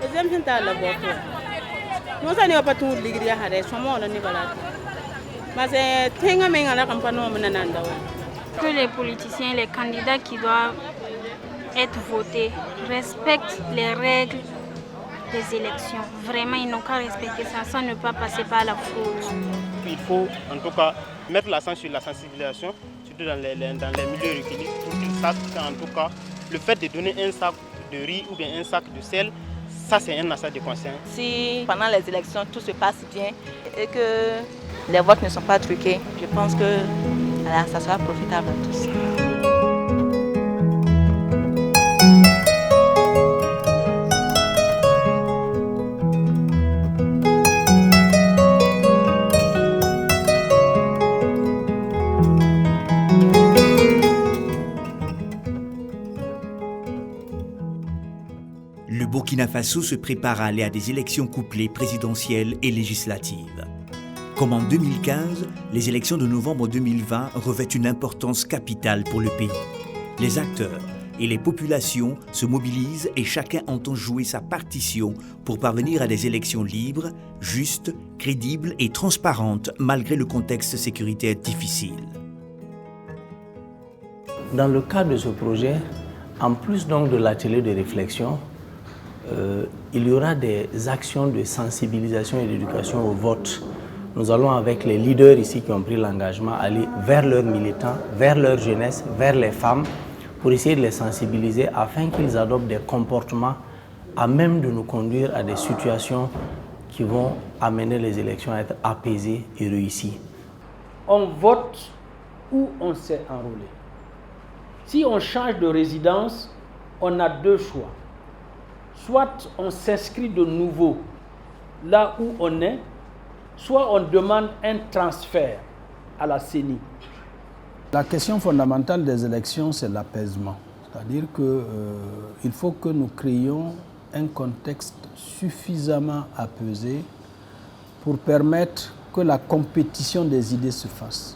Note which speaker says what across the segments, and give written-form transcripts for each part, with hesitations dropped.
Speaker 1: exemption ta la boto no sa ne pa tu ligri ya hare so mo ni bala parce tenga menga la campagne mo nananda
Speaker 2: que les politiciens, les candidats qui doivent être votés respectent les règles des élections. Vraiment, ils n'ont qu'à respecter ça sans ne pas passer par la fraude.
Speaker 3: Il faut en tout cas mettre l'accent sur la sensibilisation, surtout dans les milieux reculés, pour qu'ils sachent qu'en tout cas, le fait de donner un sac de riz ou bien un sac de sel, ça c'est un achat de conscience.
Speaker 4: Si pendant les élections tout se passe bien et que les votes ne sont pas truqués, je pense que voilà, ça sera profitable à tous.
Speaker 5: Le Burkina Faso se prépare à aller à des élections couplées présidentielles et législatives. Comme en 2015, les élections de novembre 2020 revêtent une importance capitale pour le pays. Les acteurs et les populations se mobilisent et chacun entend jouer sa partition pour parvenir à des élections libres, justes, crédibles et transparentes malgré le contexte sécuritaire difficile.
Speaker 6: Dans le cadre de ce projet, en plus donc de l'atelier de réflexion, il y aura des actions de sensibilisation et d'éducation au vote. Nous allons avec les leaders ici qui ont pris l'engagement aller vers leurs militants, vers leur jeunesse, vers les femmes, pour essayer de les sensibiliser afin qu'ils adoptent des comportements à même de nous conduire à des situations qui vont amener les élections à être apaisées et réussies.
Speaker 7: On vote où on s'est enrôlé. Si on change de résidence, on a deux choix. Soit on s'inscrit de nouveau là où on est, soit on demande un transfert à la CENI.
Speaker 8: La question fondamentale des élections, c'est l'apaisement. C'est-à-dire qu'il faut que nous créions un contexte suffisamment apaisé pour permettre que la compétition des idées se fasse.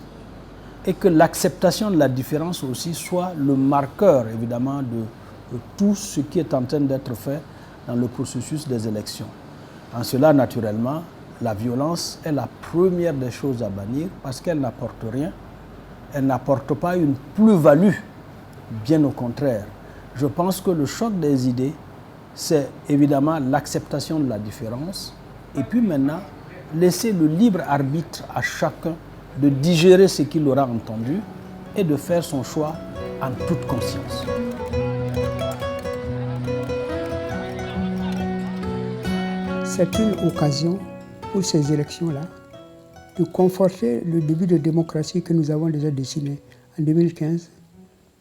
Speaker 8: Et que l'acceptation de la différence aussi soit le marqueur, évidemment, de tout ce qui est en train d'être fait dans le processus des élections. En cela, naturellement, la violence est la première des choses à bannir parce qu'elle n'apporte rien. Elle n'apporte pas une plus-value, bien au contraire. Je pense que le choc des idées, c'est évidemment l'acceptation de la différence et puis maintenant, laisser le libre arbitre à chacun de digérer ce qu'il aura entendu et de faire son choix en toute conscience.
Speaker 9: C'est une occasion pour ces élections-là de conforter le début de démocratie que nous avons déjà dessiné en 2015,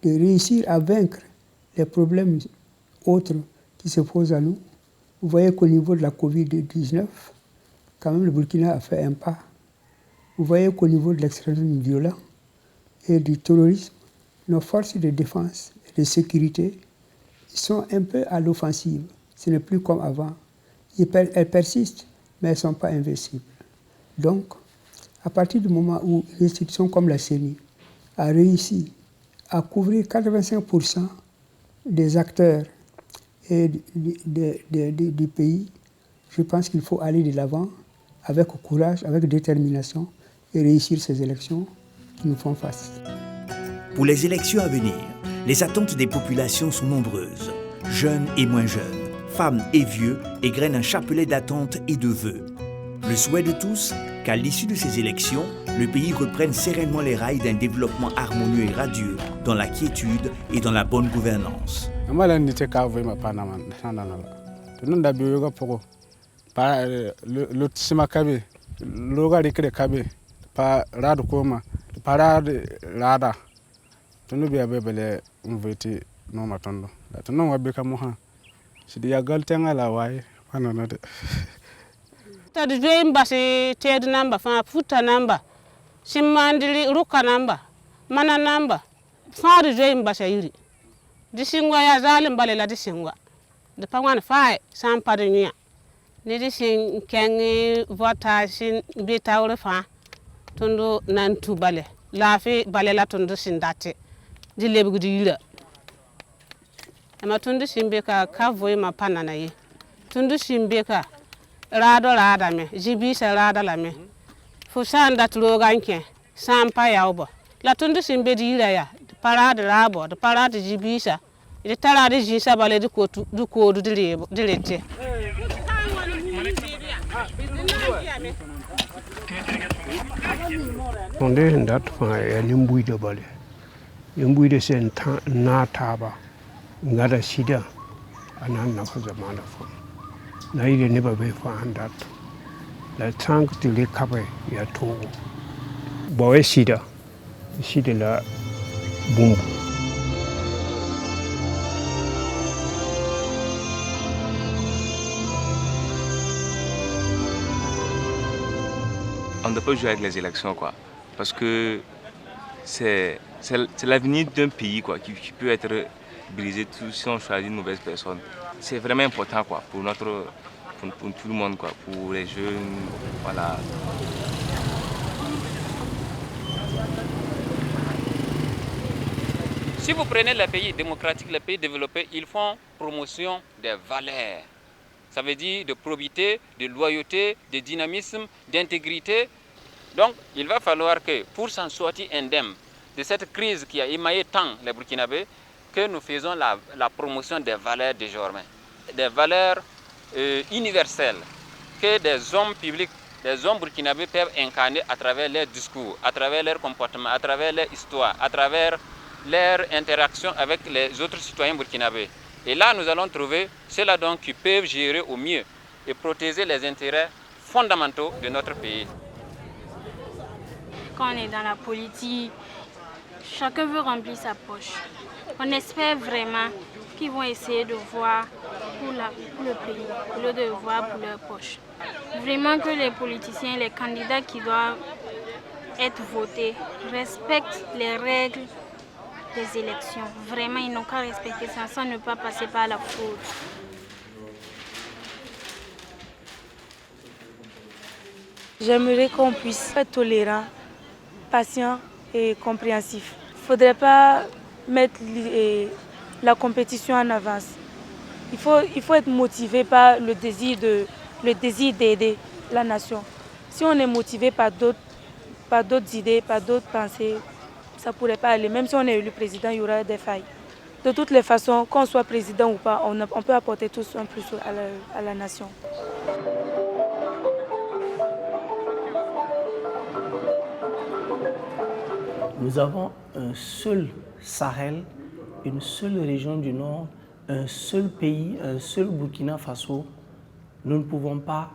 Speaker 9: de réussir à vaincre les problèmes autres qui se posent à nous. Vous voyez qu'au niveau de la Covid-19, quand même le Burkina a fait un pas. Vous voyez qu'au niveau de l'extrémisme violent et du terrorisme, nos forces de défense et de sécurité sont un peu à l'offensive. Ce n'est plus comme avant. Elles persistent, mais elles ne sont pas invincibles. Donc, à partir du moment où une institution comme la CENI a réussi à couvrir 85% des acteurs et du pays, je pense qu'il faut aller de l'avant avec courage, avec détermination et réussir ces élections qui nous font face.
Speaker 5: Pour les élections à venir, les attentes des populations sont nombreuses, jeunes et moins jeunes, femmes et vieux égrènent un chapelet d'attentes et de vœux. Le souhait de tous, qu'à l'issue de ces élections, le pays reprenne sereinement les rails d'un développement harmonieux et radieux dans la quiétude et dans la bonne gouvernance.
Speaker 1: Tadi join basi ted namba fa futa namba simmandili ruka namba mana namba fa de join basi yiri disingwa ya zalim bale la disingwa de pangwan fa sam padnya ni dising kengi votation bi tawre fa tondo nantu bale la fi bale la tondo sindate di lebu di yira ama tondo simbe ka voy ma panana yi tundu simbeka rado rada me jibisa rada la me fu sanda troganke sampa yaubo la tundu simbe dira ya parade rabo de parade jibisa de tarade jisa bale du kodu direte
Speaker 10: onde ndat fa ya limbuide bale limbuide sen na taba ngada sida anan na fa zamana fa na ile ne ba be fa andat la tank tile kabe ya to boye sida la bumbu.
Speaker 11: On ne peut pas jouer avec les élections, quoi, parce que c'est l'avenir d'un pays, quoi, qui peut être brisé si on choisit une mauvaise personne. C'est vraiment important, quoi, pour tout le monde, quoi, pour les jeunes, voilà.
Speaker 12: Si vous prenez les pays démocratiques, les pays développés, ils font promotion des valeurs. Ça veut dire de probité, de loyauté, de dynamisme, d'intégrité. Donc, il va falloir que, pour s'en sortir indemne de cette crise qui a émaillé tant les Burkinabés, que nous faisons la promotion des valeurs désormais. Des valeurs universelles que des hommes publics, des hommes burkinabés peuvent incarner à travers leurs discours, à travers leur comportement, à travers leur histoire, à travers leur interaction avec les autres citoyens burkinabés. Et là, nous allons trouver ceux-là donc qui peuvent gérer au mieux et protéger les intérêts fondamentaux de notre pays.
Speaker 2: Quand on est dans la politique, chacun veut remplir sa poche. On espère vraiment qu'ils vont essayer de voir pour le pays, au lieu de voir pour leur poche. Vraiment que les politiciens, les candidats qui doivent être votés respectent les règles des élections. Vraiment, ils n'ont qu'à respecter ça sans ne pas passer par la fraude.
Speaker 13: J'aimerais qu'on puisse être tolérant, patient et compréhensif. Il ne faudrait pas mettre la compétition en avance. Il faut être motivé par le désir d'aider la nation. Si on est motivé par d'autres idées, par d'autres pensées, ça ne pourrait pas aller. Même si on est élu président, il y aura des failles. De toutes les façons, qu'on soit président ou pas, on peut apporter tous un plus à la nation.
Speaker 6: Nous avons un seul Sahel, une seule région du Nord, un seul pays, un seul Burkina Faso. Nous ne pouvons pas,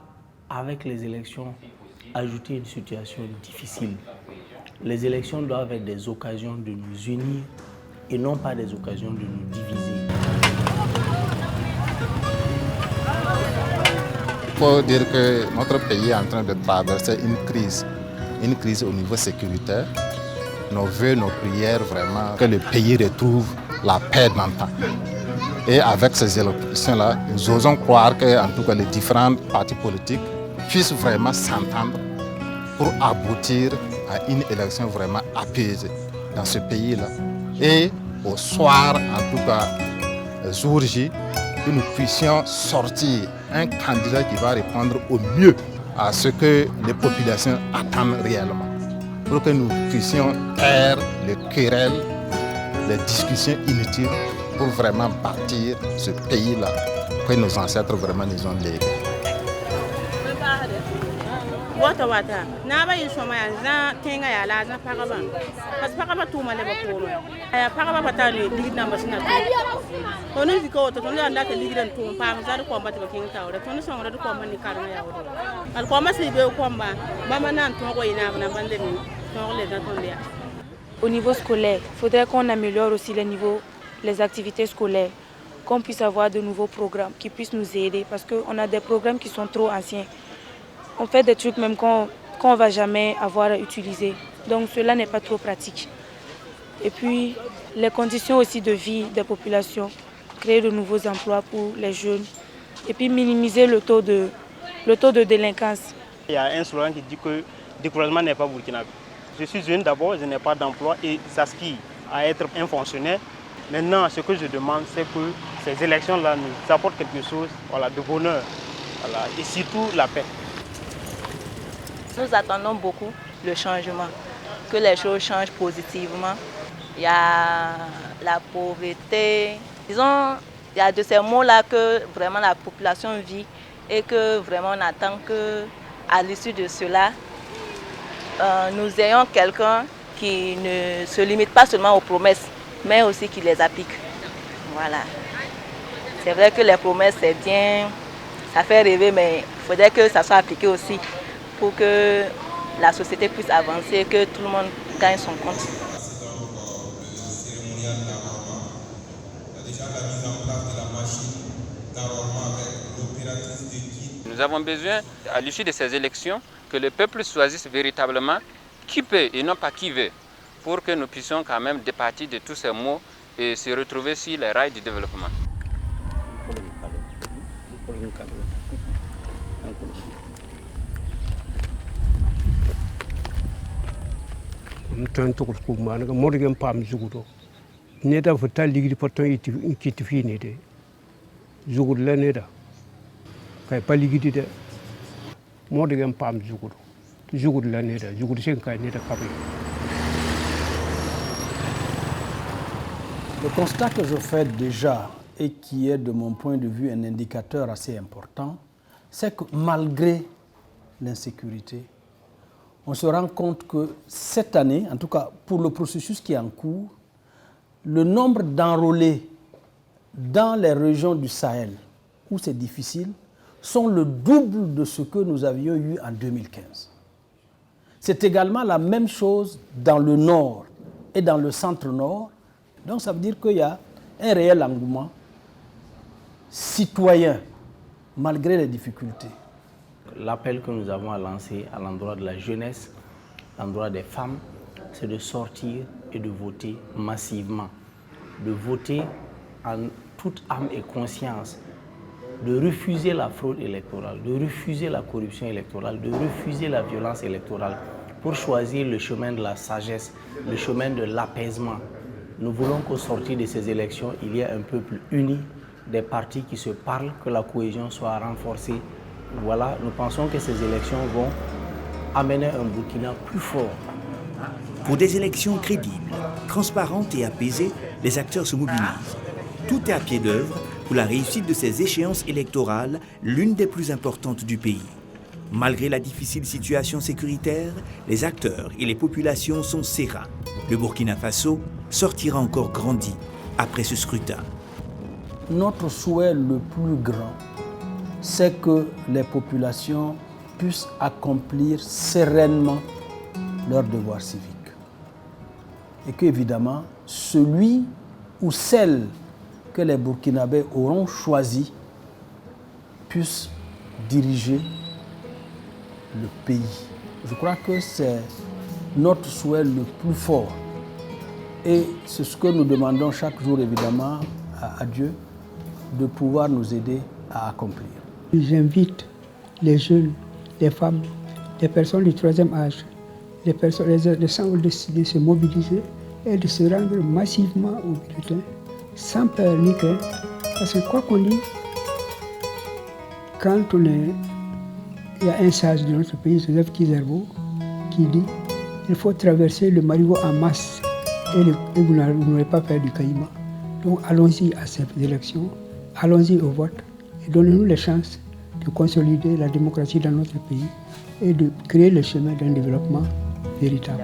Speaker 6: avec les élections, ajouter une situation difficile. Les élections doivent être des occasions de nous unir et non pas des occasions de nous diviser.
Speaker 14: Il faut dire que notre pays est en train de traverser une crise au niveau sécuritaire. Nos vœux, nos prières, vraiment, que le pays retrouve la paix d'antan. Et avec ces élections-là, nous osons croire que, en tout cas, les différents partis politiques puissent vraiment s'entendre pour aboutir à une élection vraiment apaisée dans ce pays-là. Et au soir, en tout cas, jour J, que nous puissions sortir un candidat qui va répondre au mieux à ce que les populations attendent réellement. Pour que nous puissions taire les querelles, les discussions inutiles, pour vraiment bâtir ce pays-là que nos ancêtres vraiment nous ont légué.
Speaker 15: Wata na ba yi soma ya za tenga ya la za pagaba pas pagaba tu male ba ko ya pagaba bata ne ligi na basina to no ziko to no anda ka ligi dan to pa ma za ko ba ta kin ta ora to no son ora ko man ni karu ya ora al ko ma si be ko ba ma nan to ko ina na bande ni to le da to le.
Speaker 13: Au niveau scolaire, il faudrait qu'on améliore aussi les activités scolaires, qu'on puisse avoir de nouveaux programmes qui puissent nous aider parce qu'on a des programmes qui sont trop anciens. On fait des trucs même qu'on ne va jamais avoir à utiliser. Donc cela n'est pas trop pratique. Et puis les conditions aussi de vie des populations, créer de nouveaux emplois pour les jeunes et puis minimiser le taux de délinquance.
Speaker 3: Il y a un slogan qui dit que le découragement n'est pas burkinabé. Je suis jeune d'abord, je n'ai pas d'emploi et j'aspire à être un fonctionnaire. Maintenant, ce que je demande, c'est que ces élections-là nous apportent quelque chose, voilà, de bonheur, voilà, et surtout la paix.
Speaker 4: Nous attendons beaucoup le changement, que les choses changent positivement. Il y a la pauvreté, disons, il y a de ces mots-là que vraiment la population vit et que vraiment on attend qu'à l'issue de cela, nous ayons quelqu'un qui ne se limite pas seulement aux promesses, mais aussi qui les applique. Voilà. C'est vrai que les promesses, c'est bien, ça fait rêver, mais il faudrait que ça soit appliqué aussi pour que la société puisse avancer, que tout le monde gagne son compte.
Speaker 12: Nous avons besoin, à l'issue de ces élections, que le peuple choisisse véritablement qui peut et non pas qui veut, pour que nous puissions quand même départir de tous ces mots et se retrouver sur les rails du développement.
Speaker 8: Le constat que je fais déjà et qui est de mon point de vue un indicateur assez important, c'est que malgré l'insécurité, on se rend compte que cette année, en tout cas pour le processus qui est en cours, le nombre d'enrôlés dans les régions du Sahel où c'est difficile sont le double de ce que nous avions eu en 2015. C'est également la même chose dans le nord et dans le centre-nord. Donc ça veut dire qu'il y a un réel engouement citoyen malgré les difficultés.
Speaker 6: L'appel que nous avons à lancer à l'endroit de la jeunesse, à l'endroit des femmes, c'est de sortir et de voter massivement. De voter en toute âme et conscience, de refuser la fraude électorale, de refuser la corruption électorale, de refuser la violence électorale pour choisir le chemin de la sagesse, le chemin de l'apaisement. Nous voulons qu'au sortir de ces élections, il y ait un peuple uni, des partis qui se parlent, que la cohésion soit renforcée. Voilà, nous pensons que ces élections vont amener un Burkina plus fort.
Speaker 5: Pour des élections crédibles, transparentes et apaisées, les acteurs se mobilisent. Tout est à pied d'œuvre pour la réussite de ces échéances électorales, l'une des plus importantes du pays. Malgré la difficile situation sécuritaire, les acteurs et les populations sont sereins. Le Burkina Faso sortira encore grandi après ce scrutin.
Speaker 8: Notre souhait le plus grand, c'est que les populations puissent accomplir sereinement leurs devoirs civiques. Et qu'évidemment, celui ou celle que les Burkinabés auront choisi puisse diriger le pays. Je crois que c'est notre souhait le plus fort. Et c'est ce que nous demandons chaque jour, évidemment, à Dieu, de pouvoir nous aider à accomplir.
Speaker 9: J'invite les jeunes, les femmes, les personnes du troisième âge, les personnes de se mobiliser et de se rendre massivement au bulletin, sans peur ni crainte. Parce que quoi qu'on dise, quand il y a un sage de notre pays, Joseph Kizerbo, qui dit il faut traverser le marigot en masse et vous n'aurez pas peur du caïman. Donc allons-y à ces élections, allons-y au vote et donnez-nous les chances de consolider la démocratie dans notre pays et de créer le chemin d'un développement véritable.